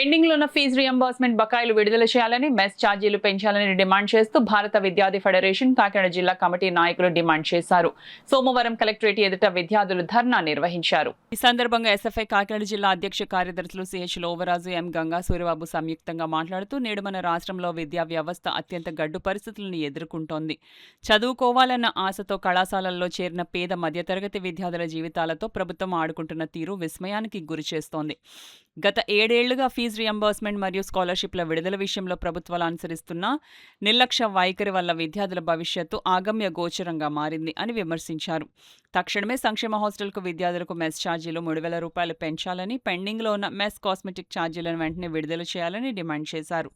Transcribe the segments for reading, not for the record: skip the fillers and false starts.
Pending లో ఉన్న fee reimbursement బకాయిలు విడుదల చేయాలని, మెస్ ఛార్జీలు పెంచాలని డిమాండ్ చేస్తూ భారత విద్యార్థి ఫెడరేషన్ కాకినాడ జిల్లా కమిటీ నాయకులు డిమాండ్ చేశారు. సోమవారం కలెక్టరేట్ ఎదుట విద్యార్థులు ధర్నా నిర్వహించారు. ఈ సందర్భంగా ఎస్ఎఫ్ఐ కాకినాడ జిల్లా అధ్యక్ష కార్యదర్శులు సిహెచ్ లోవరాజు, ఎం గంగా సూర్యబాబు సంయుక్తంగా మాట్లాడుతూ నేడు మన రాష్ట్రంలో విద్యా వ్యవస్థ అత్యంత గడ్డు పరిస్థితులను ఎదుర్కొంటోంది. చదువుకోవాలన్న ఆశతో కళాశాలల్లో చేరిన పేద మధ్యతరగతి విద్యార్థుల జీవితాలతో ప్రభుత్వం ఆడుకుంటున్న తీరు విస్మయానికి గురిచేస్తోంది. గత 7 ఏళ్లుగా ఫీజు రియంబర్స్మెంట్ మరియు స్కాలర్షిప్ల విడుదల విషయంలో ప్రభుత్వాలు అనుసరిస్తున్న నిర్లక్ష్య వైఖరి వల్ల విద్యార్థుల భవిష్యత్తు ఆగమ్య గోచరంగా మారింది అని విమర్శించారు. తక్షణమే సంక్షేమ హాస్టల్కు విద్యార్థులకు మెస్ ఛార్జీలు 3,000 రూపాయలు పెంచాలని, పెండింగ్లో ఉన్న మెస్ కాస్మెటిక్ ఛార్జీలను వెంటనే విడుదల చేయాలని డిమాండ్ చేశారు.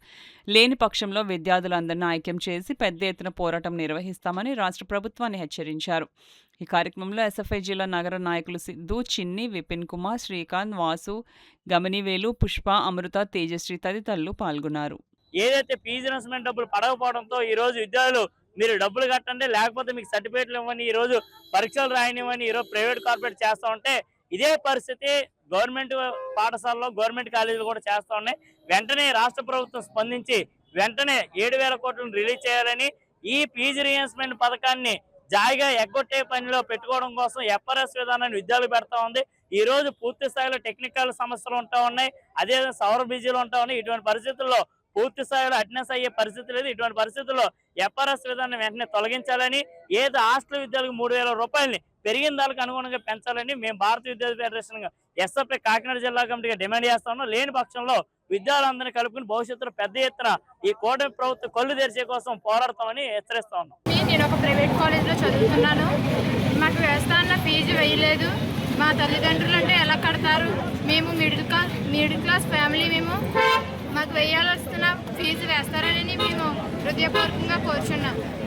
లేని పక్షంలో విద్యార్థులందరినీ ఐక్యం చేసి పెద్ద ఎత్తున పోరాటం నిర్వహిస్తామని రాష్ట్ర ప్రభుత్వాన్ని హెచ్చరించారు. ఈ కార్యక్రమంలో ఎస్ఎఫ్ఐ జిల్లా నగర నాయకులు సిద్ధు, చిన్ని, విపిన్ కుమార్, శ్రీకాంత్, వాసు, గమనివేలు, పుష్ప, అమృత, తేజశ్రీ తదితరులు పాల్గొన్నారు. ఏదైతే ఫీజు రియంబర్స్మెంట్ డబ్బులు పడకపోవడంతో ఈ రోజు విద్యార్థులు మీరు డబ్బులు కట్టండి, లేకపోతే మీకు సర్టిఫికేట్లు ఇవ్వని, ఈ రోజు పరీక్షలు రాయనివ్వని ఈరోజు ప్రైవేట్ కార్పొరేట్ చేస్తూ ఉంటే ఇదే పరిస్థితి గవర్నమెంట్ పాఠశాలలో గవర్నమెంట్ కాలేజీలు కూడా చేస్తూ ఉన్నాయి. వెంటనే రాష్ట్ర ప్రభుత్వం స్పందించి వెంటనే 7,000 కోట్లను రిలీజ్ చేయాలని, ఈ ఫీజు రియంబర్స్మెంట్ పథకాన్ని జాయిగా ఎగ్గొట్టే పనిలో పెట్టుకోవడం కోసం ఎఫ్ఆర్ఎస్ విధానాన్ని విద్యార్థులు పెడతా ఉంది. ఈ రోజు పూర్తి స్థాయిలో టెక్నికల్ సమస్యలు ఉంటా ఉన్నాయి, అదే సౌర బీజీలు ఉంటా ఉన్నాయి. ఇటువంటి పరిస్థితుల్లో పూర్తి స్థాయిలో అటెండెన్స్ అయ్యే పరిస్థితి లేదు. ఇటువంటి పరిస్థితుల్లో ఎఫ్ఆర్ఎస్ విధానం వెంటనే తొలగించాలని, ఏదో హాస్టల్ విద్యార్థులకు 3,000 రూపాయలని పెరిగిన దానికి అనుగుణంగా పెంచాలని మేము భారత విద్యార్థి ఫెడరేషన్ ఎస్ఎఫ్ఐ కాకినాడ జిల్లా కమిటీగా డిమాండ్ చేస్తా ఉన్నాం. లేని పక్షంలో విద్యార్థులందరినీ కలుపుకుని భవిష్యత్తులో పెద్ద ఎత్తున ఈ కూటమి ప్రభుత్వం కళ్ళు తెరిచే కోసం పోరాడతామని హెచ్చరిస్తా ఉన్నాం. నేను ఒక ప్రైవేట్ కాలేజ్లో చదువుతున్నాను. మాకు వ్యవస్థాన ఫీజు వేయలేదు. మా తల్లిదండ్రులు అంటే ఎలా కడతారు? మేము మిడిల్ క్లాస్ ఫ్యామిలీ. మాకు వేయాల్సిన ఫీజు వేస్తారని మేము హృదయపూర్వకంగా కోరుచున్నాం.